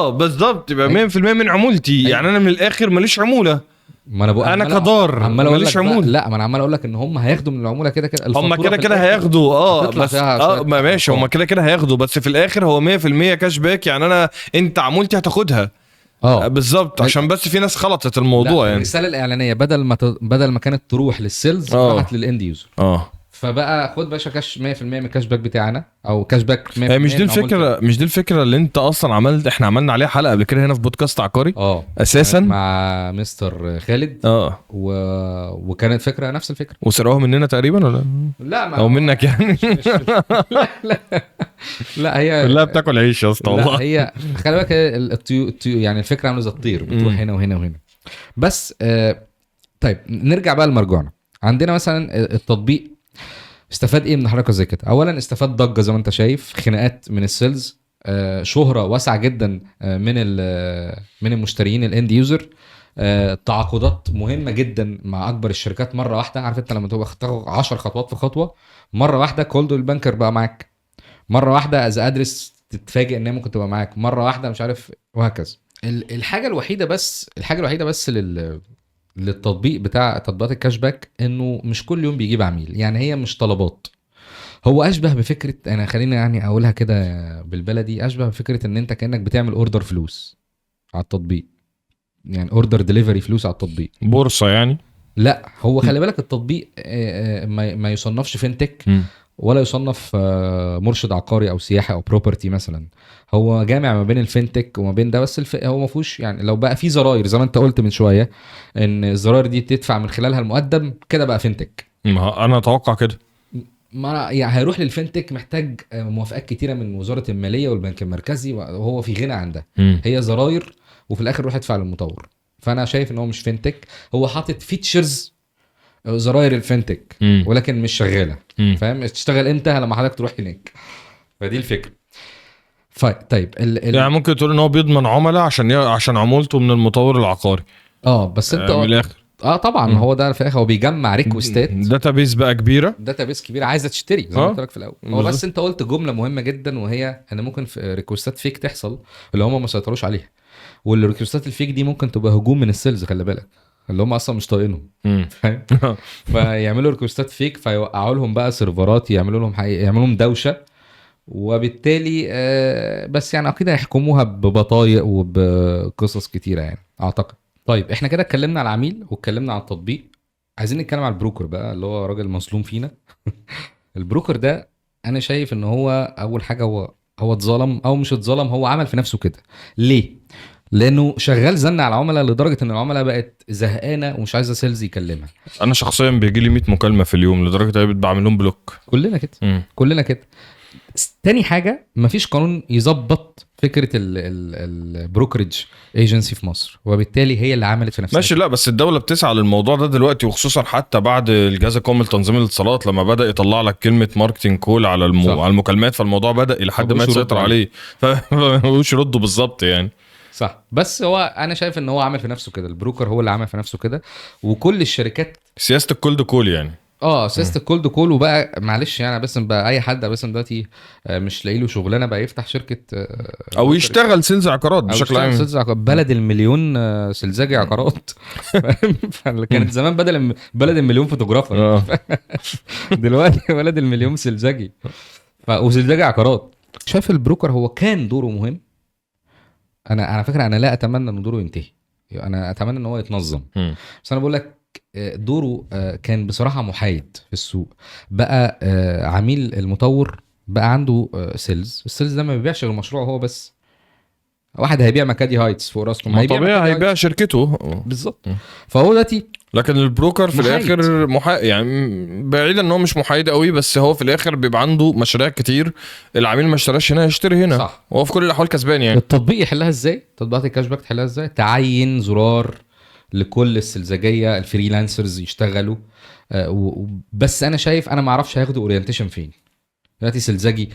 S2: بالظبط، يبقى 100% من عمولتي. يعني انا من الاخر ماليش عمولة،
S1: ما انا بقول
S2: انا كدار ماليش عمولة.
S1: لا، ما انا عمال اقول لك ان هم هياخدوا من العمولة كده كده،
S2: هم كده هياخدوا بس ما ماشي، هم كده هياخدوا، بس في الاخر هو 100% كاش باك. يعني انت عمولتي هتاخدها. بالظبط، عشان بس في ناس خلطت الموضوع. يعني
S1: الرساله الاعلانيه بدل ما كانت تروح للسيلز راحت للاند يوزر. فبقى خد باشا كاش 100% من الكاش باك بتاعنا، او كاش باك 100%.
S2: مش دي الفكره اللي انت اصلا احنا عملنا عليها حلقه قبل كده هنا في بودكاست عقاري اساسا
S1: مع مستر خالد. وكانت فكره نفس الفكره،
S2: وسرقوها مننا تقريبا ولا
S1: لا؟
S2: او منك يعني.
S1: لا هي
S2: كلها بتاكل عيش يا اسطى والله.
S1: هي خلي بالك يعني الفكره عامله زي الطير، بتروح هنا وهنا وهنا. بس طيب نرجع بقى لمرجوعنا. عندنا مثلا التطبيق استفاد ايه من حركه زي كده؟ اولا استفاد ضجه زي ما انت شايف، خناقات من السيلز، شهره واسعه جدا من المشتريين الاند يوزر، تعاقدات مهمه جدا مع اكبر الشركات مره واحده. عارف انت لما تبقى 10 خطوات في خطوه، مره واحده كولدويل بانكر بقى معاك، مره واحده از ادرس تتفاجئ ان هي ممكن تبقى معاك مره واحده، مش عارف، وهكذا. الحاجه الوحيده بس للتطبيق بتاع تطبيقات الكاش باك انه مش كل يوم بيجيب عميل. يعني هي مش طلبات، هو اشبه بفكره، انا خلينا يعني اقولها كده بالبلدي، اشبه بفكره ان انت كانك بتعمل اوردر فلوس على التطبيق، يعني اوردر ديليفري فلوس على التطبيق،
S2: بورصه يعني.
S1: لا هو خلي بالك التطبيق ما يصنفش فينتك ولا يصنف مرشد عقاري او سياحي او بروبرتي مثلا. هو جامع ما بين الفينتك وما بين ده، بس هو ما فيهوش يعني، لو بقى في زراير زي ما انت قلت من شويه ان الزراير دي تدفع من خلالها المقدم، كده بقى فينتك.
S2: ما انا اتوقع كده.
S1: ما يعني هيروح للفينتك محتاج موافقات كتيره من وزاره الماليه والبنك المركزي، وهو في غنى عن ده. هي زراير وفي الاخر روح ادفع للمطور. فانا شايف ان هو مش فينتك، هو حاطط فيتشرز زراير الفينتك ولكن مش شغاله. فاهم تشتغل امتى؟ لما حضرتك تروح هناك. فدي الفكره. طيب
S2: يعني ممكن تقول ان هو بيضمن عملاء عشان عمولته من المطور العقاري.
S1: بس انت
S2: من الاخر
S1: طبعا هو ده في الاخر هو بيجمع ريكوستات،
S2: داتابيس بقى كبيره،
S1: داتابيس كبيره عايزه تشتري زي ما قلت لك في الاول. هو بس انت قلت جمله مهمه جدا، وهي ان ممكن في ريكوستات فيك تحصل اللي هم ما سيطروش عليها، والريكوستات الفيك دي ممكن تبقى هجوم من السيلز، خلي بالك، اللي هم اصلا مش طايقينهم. فاهم؟ فيعملوا ريكوستات فيك، فيوقعوا لهم بقى سيرفرات، يعملوا لهم دوشه، وبالتالي بس يعني اكيد هيحكموها ببطايق وبقصص كتيره يعني اعتقد. طيب احنا كده اتكلمنا على العميل واتكلمنا على التطبيق، عايزين نتكلم على البروكر بقى اللي هو راجل مظلوم فينا. البروكر ده انا شايف ان هو اول حاجه هو اتظلم، او مش اتظلم، هو عمل في نفسه كده. ليه؟ لانه شغال زن على العملاء لدرجه ان العملاء بقت زهقانه ومش عايزه سيلز يكلمها.
S2: انا شخصيا بيجي لي 100 مكالمه في اليوم لدرجه ان بعمل لهم بلوك.
S1: كلنا كده. تاني حاجه، مفيش قانون يظبط فكره البروكرج ايجنسي في مصر، وبالتالي هي اللي عملت في نفسها
S2: ماشي. لا بس الدوله بتسعى للموضوع ده دلوقتي، وخصوصا حتى بعد الجهاز القومي لتنظيم الاتصالات لما بدا يطلع لك كلمه ماركتنج كول على على المكالمات، فالموضوع بدا الى حد ما يسيطر عليه، فمش يردوا بالظبط يعني.
S1: صح. بس هو انا شايف ان هو عمل في نفسه كده، البروكر هو اللي عمل في نفسه كده، وكل الشركات
S2: سياسه الكولد كول يعني.
S1: سياسه الكولد كول. وبقى معلش يعني بس بقى اي حد بس دلوقتي مش لاقي له شغلانه بقى يفتح شركه
S2: او يشتغل سيلز عقارات بشكل عام.
S1: بلد المليون سلزاجي عقارات. كانت زمان بلد المليون فوتوغرافر. دلوقتي بلد المليون سلزاجي وسلزاجي عقارات. شايف البروكر هو كان دوره مهم. انا على فكره انا لا اتمنى ان دوره ينتهي، انا اتمنى ان هو يتنظم. بس انا بقول لك دوره كان بصراحه محايد في السوق. بقى عميل المطور بقى عنده سيلز، السيلز ده ما بيبيعش غير المشروع هو بس، واحد هيبيع مكادي هايتس فوق راسكم،
S2: ما طبيعي
S1: مكادي
S2: هيبيع
S1: هايتس.
S2: شركته.
S1: بالظبط. فهو دلوقتي
S2: لكن البروكر في
S1: محايد.
S2: الاخر يعني بعيدا ان هو مش محايد قوي، بس هو في الاخر بيبقى عنده مشاريع كتير، العميل ما اشتراش هنا يشتري هنا،
S1: صح.
S2: وهو في كل الاحوال كسبان يعني.
S1: التطبيق يحلها ازاي؟ تطبيقات الكاش باك تحلها ازاي؟ تعين زرار لكل السلزجيه الفريلانسرز يشتغلوا. بس انا شايف، انا ما اعرفش هياخدوا اورينتيشن فين. دلوقتي سلزجي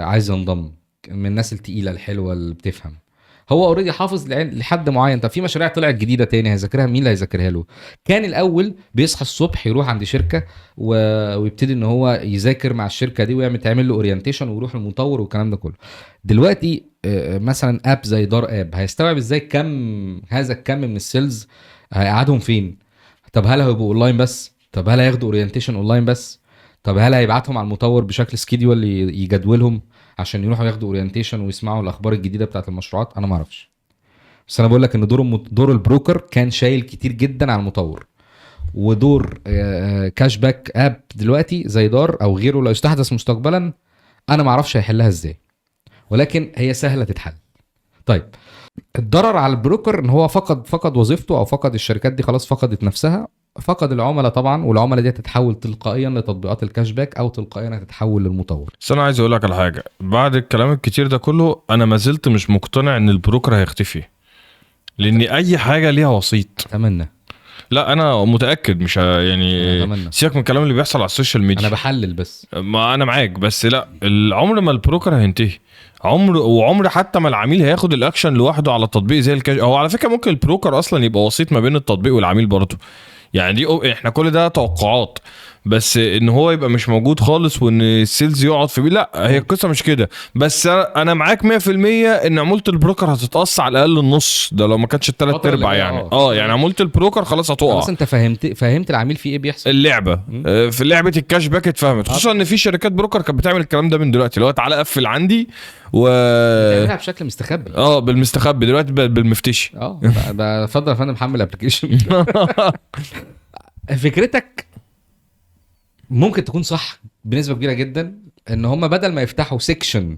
S1: عايز ينضم من الناس التقيله الحلوه اللي بتفهم، هو اوريدي حافظ لحد معين. طب في مشاريع طلعت جديده تاني هيذاكرها مين اللي هيذاكرها له؟ كان الاول بيصحى الصبح يروح عند شركه ويبتدي ان هو يذاكر مع الشركه دي تعمل له اورينتيشن ويروح للمطور والكلام ده كله. دلوقتي مثلا اب زي دار اب هيستوعب ازاي هذا الكم من السيلز؟ هيقعدهم فين؟ طب هل هيبقوا اونلاين بس؟ طب هل هياخدوا اورينتيشن اونلاين بس؟ طب هل هيبعتهم على المطور بشكل سكيدول يجدولهم عشان يروحوا ياخدوا اورينتيشن ويسمعوا الاخبار الجديده بتاعه المشروعات؟ انا ما اعرفش. بس انا بقول لك ان دور البروكر كان شايل كتير جدا على المطور. ودور كاش باك اب دلوقتي زي دار او غيره لو استحدث مستقبلا، انا ما اعرفش هيحلها ازاي، ولكن هي سهله تتحل. طيب الضرر على البروكر ان هو فقد وظيفته، او فقد الشركات دي خلاص فقدت نفسها، فقد العملاء طبعا، والعملاء دي تتحول تلقائيا لتطبيقات الكاش باك او تلقائيا هتتحول للمطور.
S2: بس انا عايز اقول لك على حاجه، بعد الكلام الكتير ده كله انا ما زلت مش مقتنع ان البروكر هيختفي، لان اي حاجه ليها وسيط.
S1: اتمنى.
S2: لا انا متاكد مش يعني
S1: أتمنى.
S2: سيبك من الكلام اللي بيحصل على السوشيال ميديا،
S1: انا بحلل بس.
S2: ما انا معاك، بس لا العمر ما البروكر هينتهي، وعمر حتى ما العميل هياخد الاكشن لوحده على التطبيق زي الكاش. هو على فكره ممكن البروكر اصلا يبقى وسيط ما بين التطبيق والعميل برضه، يعني دي احنا كل ده توقعات، بس ان هو يبقى مش موجود خالص وان السيلز يقعد في لا، هي القصه مش كده. بس انا معاك 100% ان عموله البروكر هتتقص على الاقل النص ده لو ما كانتش الثلاث ارباع يعني. يعني عموله البروكر خلاص هتقع.
S1: بس انت فهمت العميل في ايه بيحصل.
S2: اللعبه في لعبه الكاش باك اتفهمت، خصوصا ان في شركات بروكر كانت بتعمل الكلام ده من دلوقتي، اللي هو تعالى قفل عندي
S1: بتعملها بشكل مستخبي.
S2: بالمستخبي دلوقتي بالمفتشي.
S1: ده اتفضل يا فندم محمل ابلكيشن. فكرتك ممكن تكون صح بنسبه كبيره جدا، ان هم بدل ما يفتحوا سيكشن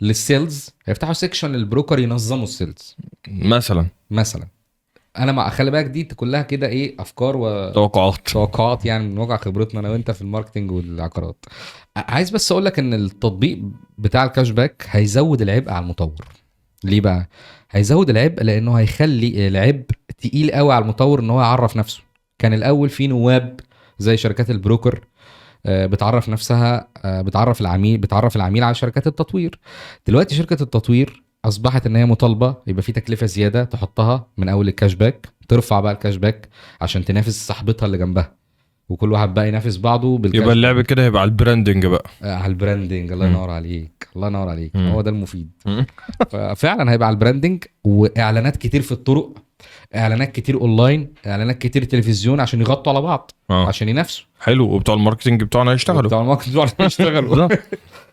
S1: للسيلز هيفتحوا سيكشن للبروكر ينظموا السيلز مثلا. انا مع خلي بالك دي كلها كده ايه، افكار وتوقعات يعني من واقع خبرتنا انا وانت في الماركتنج والعقارات. عايز بس اقول لك ان التطبيق بتاع الكاش باك هيزود العبء على المطور. ليه بقى هيزود العبء؟ لانه هيخلي العبء تقيل قوي على المطور ان هو يعرف نفسه. كان الاول في نواب زي شركات البروكر بتعرف نفسها، بتعرف العميل على شركات التطوير. دلوقتي شركة التطوير اصبحت ان هي مطالبة يبقى في تكلفة زيادة تحطها من اول الكاش باك، ترفع بقى الكاش باك عشان تنافس صاحبتها اللي جنبها، وكل واحد بقى ينافس بعضه بالكاش.
S2: يبقى اللعب كده هيبقى على البراندنج بقى.
S1: على البراندنج. الله ينور عليك، الله ينور عليك. هو ده المفيد. ففعلا هيبقى على البراندنج، واعلانات كتير في الطرق، اعلانات كتير اونلاين، اعلانات كتير تلفزيون عشان يغطوا على بعض عشان ينافسوا.
S2: حلو. وبتوع الماركتنج بتوعنا يشتغلوا.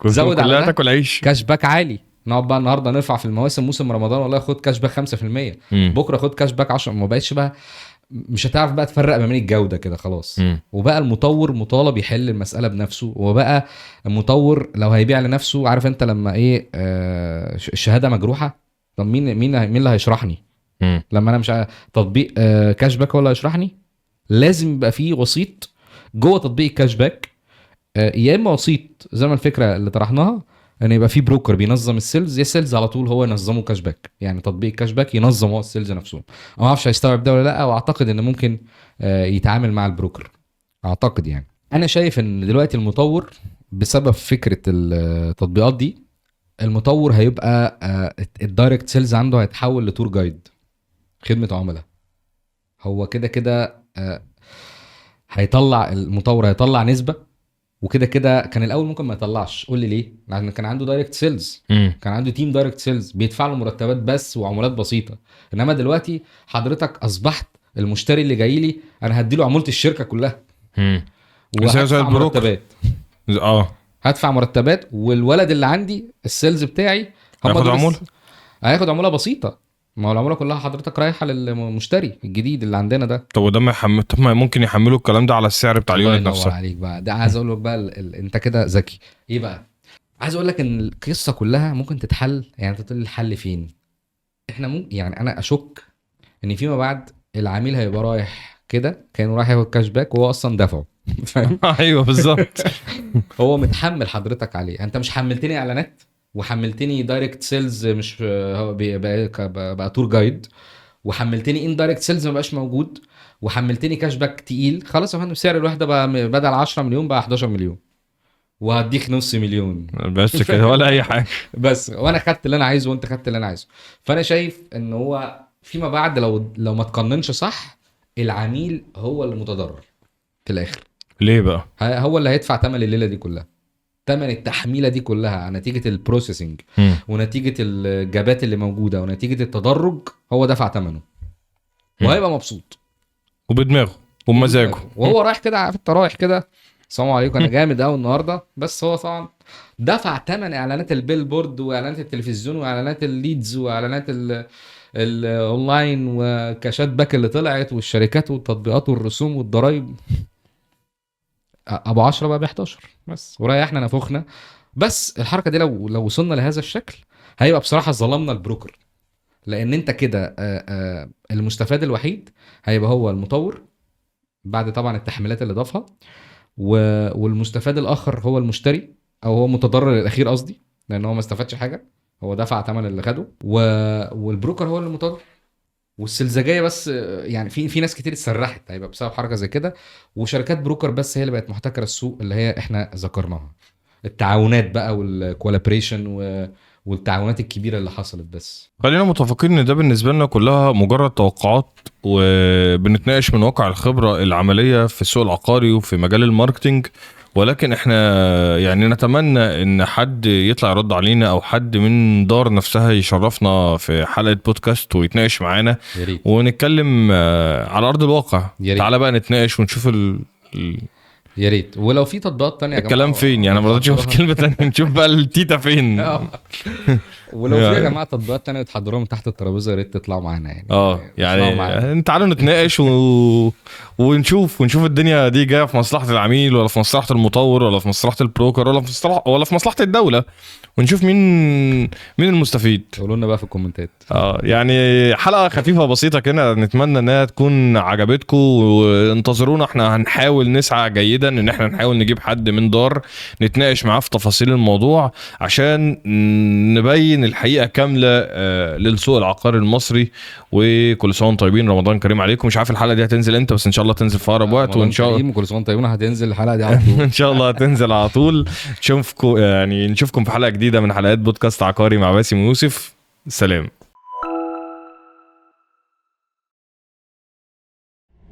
S1: زود على
S2: تاكل عيش.
S1: كاش باك عالي. نقعد بقى النهارده نرفع في موسم رمضان، والله خد كاش باك 5%، بكره خد كاش باك 10%. ما بقتش بقى مش هتعرف بقى تفرق ما بين الجوده كده خلاص. وبقى المطور مطالب يحل المساله بنفسه. وبقى المطور لو هيبيع لنفسه، عارف انت لما ايه الشهاده مجروحه، طب مين اللي هيشرحني لما انا مش تطبيق كاش باك ولا هيشرحني؟ لازم يبقى فيه وسيط جوه تطبيق الكاش باك، يا اما وسيط زي ما الفكره اللي طرحناها ان يبقى في بروكر بينظم السيلز، يا سيلز على طول هو ينظمه كاش باك، يعني تطبيق كاش باك ينظم هو السيلز نفسهم. ما اعرفش هيستوعب ده ولا لا، واعتقد ان ممكن يتعامل مع البروكر، اعتقد يعني. انا شايف ان دلوقتي المطور بسبب فكره التطبيقات دي، المطور هيبقى الدايركت سيلز عنده هيتحول لتور جايد، خدمه عملاء. هو كده هيطلع المطور هيطلع نسبه، وكده كان الاول ممكن ما يطلعش. قول لي ليه؟ لان كان عنده دايركت سيلز، كان عنده تيم دايركت سيلز بيدفع له مرتبات بس وعمولات بسيطه. انما دلوقتي حضرتك اصبحت المشتري اللي جاي لي انا هديله عموله الشركه كلها، وهدفع مرتبات. هدفع مرتبات، والولد اللي عندي السيلز بتاعي هياخد عموله بسيطه. ما هو العموله كلها حضرتك رايحه للمشتري الجديد اللي عندنا ده.
S2: طب وده ما ممكن يحملوا الكلام ده على السعر بتاع اليونت نفسه.
S1: الله عليك بقى. ده عايز اقول لك بقى انت كده ذكي. ايه بقى؟ عايز اقول لك ان القصه كلها ممكن تتحل. يعني انت تقول الحل فين؟ احنا يعني انا اشك ان فيما بعد العميل هيبقى رايح كده كانوا رايح ياخد كاش باك وهو اصلا دفعه فاهم.
S2: ايوه بالظبط.
S1: هو متحمل حضرتك عليه، انت مش حملتني اعلانات وحملتني دايركت سيلز، مش هو بقى تور جايد، وحملتني ان دايركت سيلز ما بقاش موجود، وحملتني كاش باك تقيل. خلاص يا فندم سعر الوحده بقى بدل 10 مليون بقى 11 مليون وهديك نص مليون
S2: بس كده ولا اي حاجه.
S1: بس وانا خدت اللي انا عايزه وانت خدت اللي انا عايزه. فانا شايف ان هو فيما بعد لو ما تقننش صح العميل هو اللي متضرر في الاخر.
S2: ليه بقى؟
S1: هو اللي هيدفع ثمن الليله دي كلها، ثمن التحميله دي كلها نتيجه البروسيسنج ونتيجه الجابات اللي موجوده ونتيجه التدرج. هو دفع ثمنه وهيبقى مبسوط
S2: وبدماغه ومزاجه
S1: وهو رايح كده. عارف انت رايح كده السلام عليكم انا جامد قوي النهارده، بس هو طبعا دفع ثمن اعلانات البيل بورد واعلانات التلفزيون واعلانات الليدز واعلانات الاونلاين وكاشات باك اللي طلعت والشركات والتطبيقات والرسوم والضرايب. ابو 10 بقى ب 11 بس وريحنا نفخنا. بس الحركه دي لو وصلنا لهذا الشكل هيبقى بصراحه ظلمنا البروكر، لان انت كده المستفاد الوحيد هيبقى هو المطور بعد طبعا التحميلات اللي ضافها، والمستفاد الاخر هو المشتري او هو المتضرر الاخير قصدي، لان هو ما استفادش حاجه، هو دفع ثمن اللي خده، والبروكر هو اللي متضرر. والسلزجيه بس يعني في ناس كتير اتسرحت هيبقى بسبب حركه زي كده، وشركات بروكر بس هي اللي بقت محتكره السوق اللي هي احنا ذكرناها. التعاونات بقى والكولابريشن والتعاونات الكبيره اللي حصلت. بس
S2: خلينا متفقين ان ده بالنسبه لنا كلها مجرد توقعات، وبنتناقش من واقع الخبره العمليه في السوق العقاري وفي مجال الماركتينج. ولكن احنا يعني نتمنى ان حد يطلع يرد علينا او حد من دار نفسها يشرفنا في حلقه بودكاست ويتناقش معانا ونتكلم على ارض الواقع. تعالى بقى نتناقش ونشوف
S1: يا ريت. ولو في تطبيقات تانية
S2: الكلام فين يعني، ما رضيتش اشوف كلمه تانية، نشوف بقى التيتا فين.
S1: ولو في يا جماعه تطبيقات تانية تحضروهم تحت الترابيزه يا ريت تطلعوا معانا
S2: يعني تعالوا نتناقش ونشوف الدنيا دي جايه في مصلحه العميل ولا في مصلحه المطور ولا في مصلحه البروكر ولا في مصلحه الدوله، ونشوف مين المستفيد.
S1: قولوا لنا بقى في الكومنتات.
S2: يعني حلقه خفيفه بسيطه كده، نتمنى انها تكون عجبتكم، وانتظرونا احنا هنحاول نسعى جيدا ان احنا نحاول نجيب حد من دار نتناقش معاه في تفاصيل الموضوع عشان نبين الحقيقه كامله للسوق العقاري المصري. وكل سنه وانتم طيبين، رمضان كريم عليكم. مش عارف الحلقه دي هتنزل امتى، بس ان شاء الله تنزل في اقرب وقت، وان شاء الله
S1: كل سنه وانتم طيبين هتنزل الحلقه دي على طول.
S2: ان شاء الله هتنزل على طول. نشوفكم في حلقه جديده من حلقات بودكاست عقاري مع باسم ويوسف. سلام.